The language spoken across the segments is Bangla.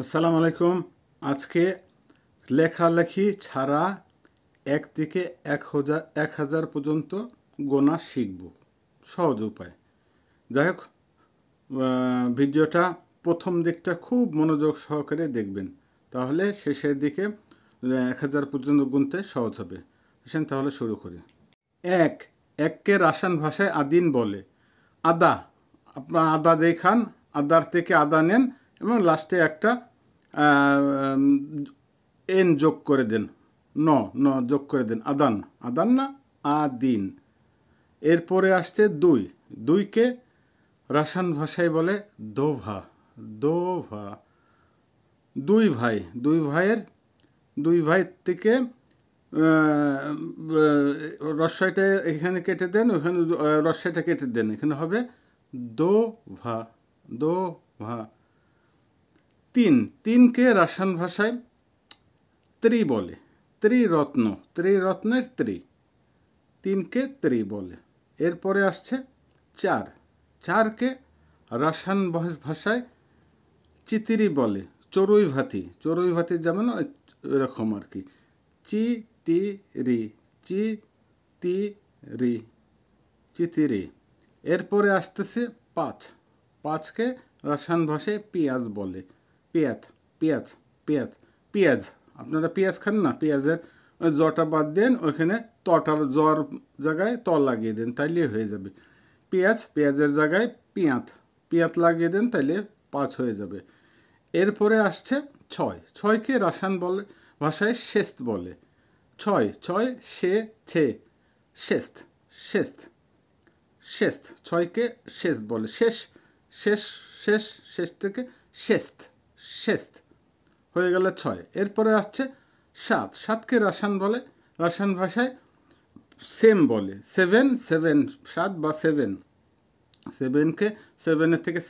আসসালামু আলাইকুম। আজকে লেখালেখি ছাড়া এক থেকে ১,০০০ পর্যন্ত গোনা শিখব, সহজ উপায়। যাই হোক, ভিডিওটা প্রথম দিকটা খুব মনোযোগ সহকারে দেখবেন, তাহলে শেষের দিকে ১,০০০ পর্যন্ত গুনতে সহজ হবে। আসেন তাহলে শুরু করি। এক, এককে রাসায়ন ভাষায় আদিন বলে। আদা, আপনার আদা যেই খান, আদার থেকে আদা নেন এবং লাস্টে একটা এন যোগ করে দেন, ন ন যোগ করে দেন, আদান। আদান না, আদিন। এরপরে আসছে দুই, দুইকে রাসায়ন ভাষায় বলে দোভা। দোভা, দুই ভাই, দুই ভাই থেকে রস্যইটা এখানে কেটে দেন, ওখানে রস্যইটা কেটে দেন, এখানে হবে দোভা। দোভা। তিন, তিনকে রাসায়ন ভাষায় ত্রি বলে। ত্রিরত্ন, ত্রিরত্নের ত্রি, তিনকে ত্রি বলে। এরপরে আসছে চার, চারকে রাসায়ন ভাষায় চিতিরি বলে। চড়ুই ভাতি, চড়ুই ভাতি যেমন এরকম আর কি, চিতিরি, চিতিরি, চিতিরি। এরপরে আসতেছে পাঁচ, পাঁচকে রাসায়ন ভাষায় পেঁয়াজ বলে। পেঁয়াজ, পেঁয়াজ, পেঁয়াজ, পেঁয়াজ। আপনারা পেঁয়াজ খান না, পেঁয়াজের জটা বাদ দেন, ওইখানে তটার জ্বর জায়গায় ত লাগিয়ে দেন, তাইলে হয়ে যাবে পেঁয়াজ। পেঁয়াজের জায়গায় পিয়াঁত, পিয়াঁত লাগিয়ে দেন, তাইলে পাঁচ হয়ে যাবে। এরপরে আসছে ছয়, ছয়কে রাসায়ন বলে ভাষায় শেস্ত বলে। ছয়, ছয় সে ছে, শেস্ত, শেস্ত, শেস্ত। ছয়কে শেষ বলে, শেষ, শেষ, শেষ, শেষ থেকে শেস্ত, শেস্ত হয়ে গেল ছয়। এরপরে আসছে সাত, সাতকে রাসায়ন বলে, রাসায়ন ভাষায় সেম বলে। সেভেন, সেভেন, সাত বা সেভেন, সেভেনকে সেভেনের থেকে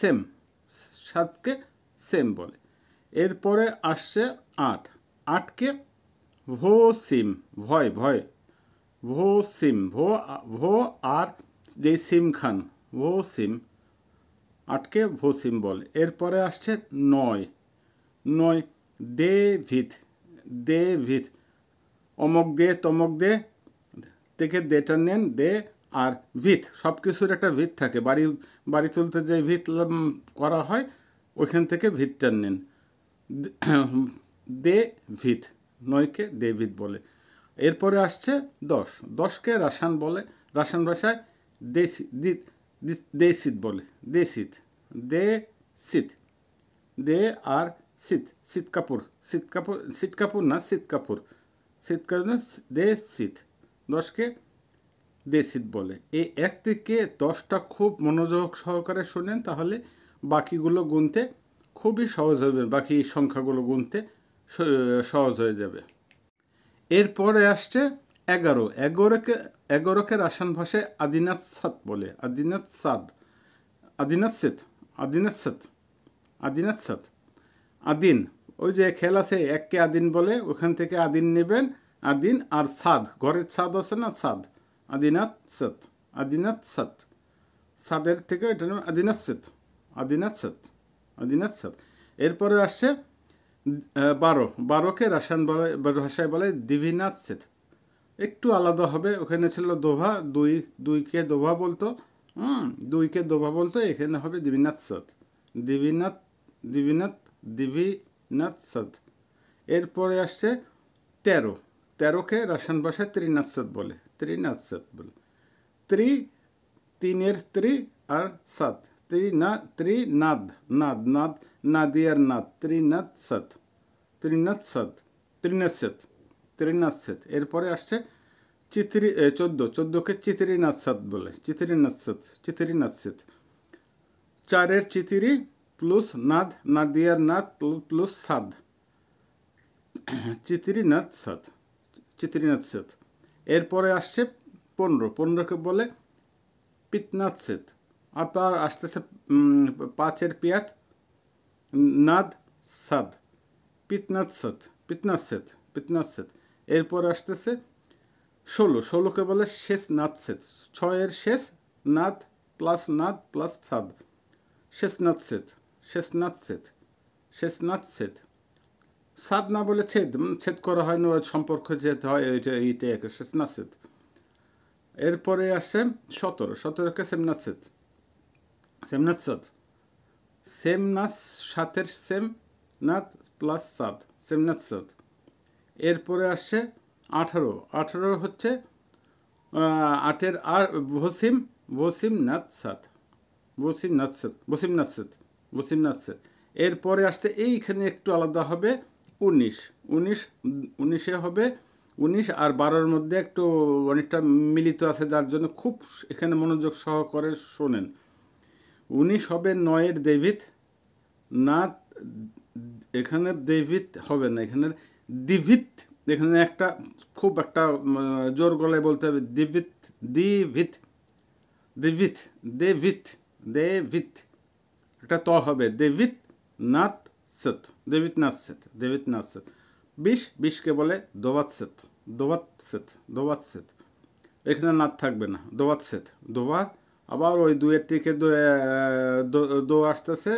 সেম, সাতকে সেম বলে। এরপরে আসছে আট, আটকে ভো সিম, ভয়, ভয়, ভো সিম, ভো আর যে সিম খান, ভো সিম, আটকে ভো সিম বলে। এরপরে আসছে নয়, নয় দেভিত, দেভিত, অমক দে তমক দে থেকে দেটা নেন, দে আর ভিত, সব কিছুর একটা ভিত থাকে, বাড়ি বাড়ি তুলতে যে ভিত করা হয়, ওইখান থেকে ভিতটা নেন, দে ভিত, নয়কে দেভিত বলে। এরপরে আসছে দশ, দশকে রাসায়ন বলে, রাসায়ন ভাষায় দেশিত বলে। দেশিত, দে শীত, দে আর শীত, শীত কাপুর, শীত কাপুর, শীত কাপুর না, শীত কাপুর, শীত কাপুর না, দে শীত, দশকে দেশিত বলে। এই এক থেকে 10টা খুব মনোযোগ সহকারে শোনেন, তাহলে বাকিগুলো গুনতে খুবই সহজ হবে, বাকি সংখ্যাগুলো গুনতে সহজ হয়ে যাবে। এরপরে আসছে এগারো, এগারোকে রাসায়ন ভাষায় আদিনাথ সাত বলে। আদিনাথ সাদ, আদিনাথ সিত, আদিনাথ সাত, আদিনাথ সাত। আদিন, ওই যে খেল আছে, এককে আদিন বলে, ওখান থেকে আদিন নেবেন, আদিন আর সাদ, ঘরের ছাদ আছে না, সাদ, আদিনাথ সত, আদিনাথ সত, সাদের থেকে এটা নেবেন আদিনাথ সত, আদিনাথ সত, আদিনাথ সত। এরপরে আসছে বারো, বারোকে রাসায়ন বলে, ভাষায় বলে দিভিনাথ সেত, একটু আলাদা হবে, ওখানে ছিল দোভা, দুই, দুইকে দোভা বলতো, দুইকে দোভা বলতো, এখানে হবে দিভিনাথ সত, দিভিনাথ, দিভিনাথ, দিভিনাথ সত। এরপরে আসছে তেরো, তেরোকে রাসায়ন ভাষায় ত্রিনাথ সত বলে। ত্রিনাথ সত বলে। ত্রি, তিনের ত্রি আর সাত, ত্রিনাদ, নাদ, নাদ, নাদিয়ার নাদ, ত্রিনাথ সত, ত্রিনাথ সত, ত্রিনাথ সত, ত্রিনাথ সত। এরপরে আসছে চিত্রি, 14, 14কে চিত্রিনাথ সত বলে। চিত্রিনাথ সত, চিত্রিনাথ সত। চারের চিতিরি প্লুস নাদ, নাদিয়ার নাদ প্লুস সাদ, চিত্রিনাথ সত, চিত্রিনাথ সত। এরপরে আসছে 15, 15কে বলে পিতনাথ সেত। আপনার আসতেছে পাঁচের পিয়াত, নাদ, সাদ, পিতনাথ সত, পিতনাথ সেত, পিতনাথ সেত। এরপর আসতেছে 16, 16কে বলে শেষ নাথ সেত। ছয়ের শেষ, নাথ প্লাস সাদ, শেষনাথ সেত, শেষনাথ সেত, 16 সাত না বলে ছেদ, ছেদ করা হয় না, সম্পর্ক ছেদ হয়, এইটা 16। এরপরে আসে 17, 17কে 17, 17 সেমনাস, সাতের সেম নাথ প্লাস সাত, 17। এরপরে আসছে 18, 18 হচ্ছে 8-এর আর ভসিম, ভসিম নাথ সাত, ভসিম নাথ সাত, ভসিম নাথ সাত, ভসিম নাথ সাত। এরপরে আসতে এইখানে একটু আলাদা হবে 19, 19, 19-এ হবে 19 আর 12-এর মধ্যে একটু অনেকটা মিলিত আছে, যার জন্য খুব এখানে মনোযোগ সহকারে শোনেন। 19 হবে 9-এর ডেভিড না, এখানে ডেভিড হবে না, এখানে দিভিত, এখানে একটা খুব একটা জোর গলায় বলতে হবে, দিভিত, দিভিত, দিভিত, ডেভিড, ডেভিড, এটা ত হবে, ডেভিড নাথ সেত, ডেভিড নাথ সেত, ডেভিড নাথ সেত। 20, 20কে বলে দোয়াত সেত, দোয়াত সেত, দোয়াত সেত, এখানে নাথ থাকবে না, দোয়াত সেত, দোয়া, আবার ওই দুয়ের থেকে দো আসতেছে,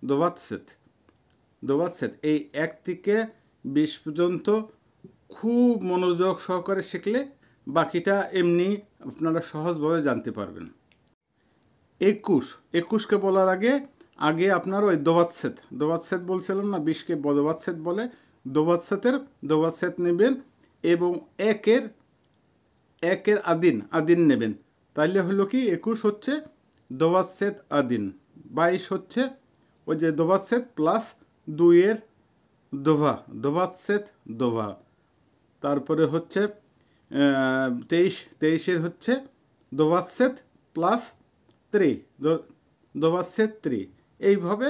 দোয়াত সেত, দোয়াত সেত। এই 1 থেকে 20 পর্যন্ত খুব মনোযোগ সহকারে শিখলে বাকিটা এমনি আপনারা সহজভাবে জানতে পারবেন। 21, 21কে বলার আগে আগে আপনার ওই দোয়াত সেত, দোয়াত সেত বলছিলাম না, 20কে দোয়াত সেত বলে, দোয়াত সেতের দোয়াত সেত নেবেন এবং একের আদিন, আদিন নেবেন। তাইলে হলো কি 21 হচ্ছে দোয়াত সেত আদিন, 22 হচ্ছে ওই যে দোয়াত সেত প্লাস 2-এর দোভা, দোয়াত সেত দোভা। তারপরে হচ্ছে 23, 23-এর হচ্ছে দোয়াত সেত প্লাস 3, দোয়াত সেত 3। এইভাবে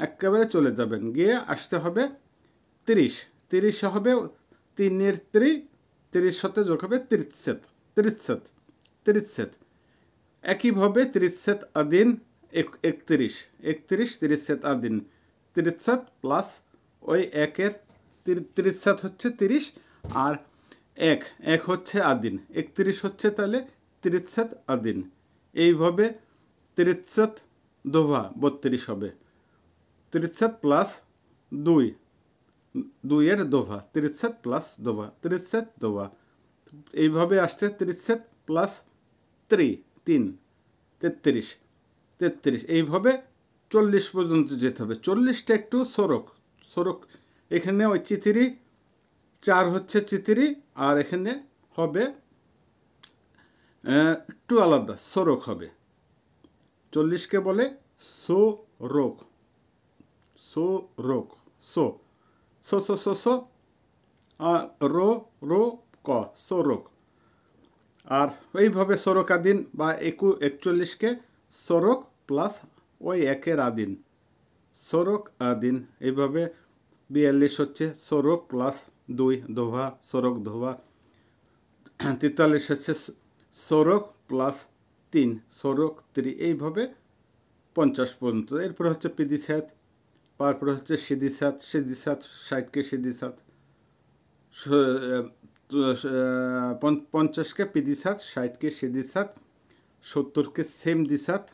একেবারে চলে যাবেন, গিয়ে আসতে হবে 30, 30 হবে 3-এর 3, 30 সাথে যোগ হবে 30 সেত, 30 সেত, 30 সেত। একইভাবে 30 সেত আদিন 31, 31, 30 সেত আদিন 30 সেত প্লাস ওই 1-এর 30 সেত হচ্ছে 30 আর 1 হচ্ছে আদিন, 31 হচ্ছে তাহলে 30 সেত আদিন। এইভাবে 30 সেত দোভা 32 হবে, 30 সেত প্লাস 2, 2-এর দোভা, 30 সেত প্লাস দোভা, 30 সেত দোভা। এইভাবে আসছে 30 সেত প্লাস 3, 33, 33। এইভাবে 40 পর্যন্ত যেতে হবে। 40টা একটু সরক, সরক, এখানে ওই চিতিরি 4 হচ্ছে চিতিরি, আর এখানে হবে একটু আলাদা, সরক হবে। 40কে বলে সরক, সরক, সো, সো সো সো সো, রো রো ক, সরক। আর এইভাবে সরক আদিন বা 41কে সরক প্লাস ওই 1-এর আদিন, সরক আদিন। এইভাবে 42 হচ্ছে সরক প্লাস 2 দোভা, সরক দোভা। 43 হচ্ছে সরক প্লাস 3, সরক 3। এইভাবে 50 পর্যন্ত। এরপরে হচ্ছে পিদিসাত, তারপরে হচ্ছে সিদিসাত, সিদিসাত 60কে সিদিসাত, 50কে পিদিসাত, 60কে সিদিসাত, 70কে সেম দিসাত,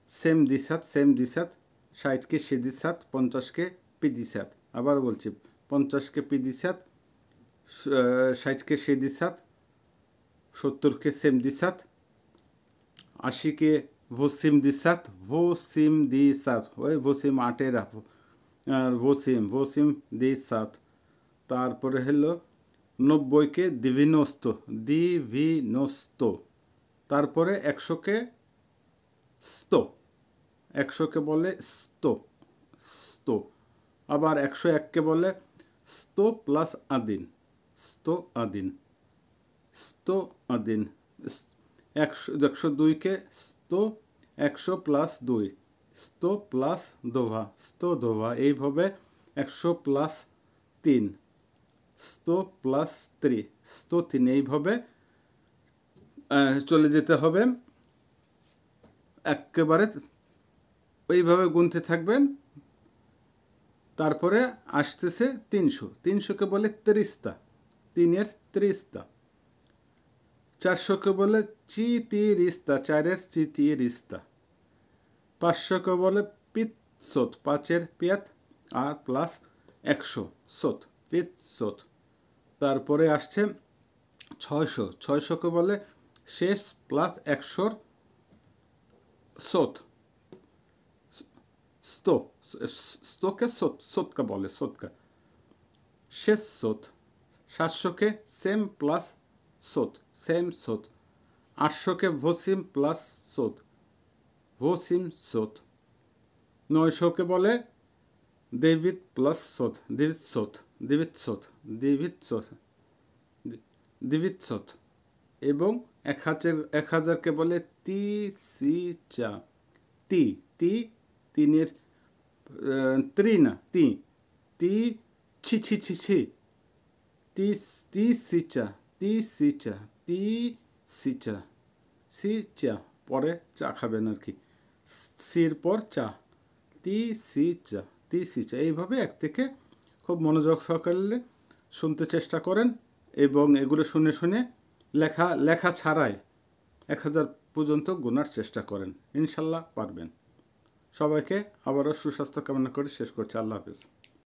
সেম দিসাত, সেম দিসাত, 60কে সিদিসাত, 50কে পিদিসাত। আবার বলছি 50কে পিদিসাত, 60কে সিদিসাত, 70কে সেম দিসাত, 80কে ভসিম দিসাত, ভসিম দিসাত, ওই ভসিম 8-এর আর ভসিম, ভসিম দিসাত। তারপরে হলো 90কে দিভিনস্ত, দিভিনস্ত। তারপরে 100কে स्तो, 100কে বলে स्तो, sto। আবার 101কে বলে sto প্লাস আদিন, sto আদিন, sto আদিন। 102কে sto, 100 প্লাস 2, sto প্লাস দোভা, sto দোভা। এইভাবে 100 প্লাস 3, sto প্লাস 3, sto 3। এইভাবে চলে যেতে হবে, একেবারে ওইভাবে গুনতে থাকবেন। তারপরে আসতেছে 300, 300কে বলে 30টা, 3-এর 30টা। 400কে বলে চিতিরিস্তা, 4-এর চিতিরিস্তা। 500কে বলে পিতসত, 5-এর পিয়াত, আর প্লাস 100 সোত উইথ সোত। তারপরে আসছে 600, 600কে বলে শেষ প্লাস 100 সোত, sto, স্তোকে সোত, সোতকা বলে সোতকা, শেষ সোত। 700কে সেম প্লাস সোত, সেম সোত। 800কে ভসিম প্লাস সোত, ভসিম সোত। 900কে বলে দেবিত প্লাস সোত, দেবিত সোত, দেবিত সোত, দেবিত সোত, দেবিত সোত। এবং 1000কে বলে তি সি চা, তি তি, তিনের ত্রি না তি, তি ছি ছি ছি ছি, তি তি সিচা, তি সিচা, তি সিচা, সি চা, পরে চা খাবেন আর কি, সির পর চা, তি সি চা, তি সি চা। এইভাবে এক থেকে খুব মনোযোগ সহকারে শুনতে চেষ্টা করেন এবং এগুলো শুনে শুনে লেখা ছাড়াই 1000 পর্যন্ত গোনার চেষ্টা করেন, ইনশাল্লাহ পারবেন। সবাইকে আবারও সুস্বাস্থ্য কামনা করে শেষ করছি। আল্লাহ হাফেজ।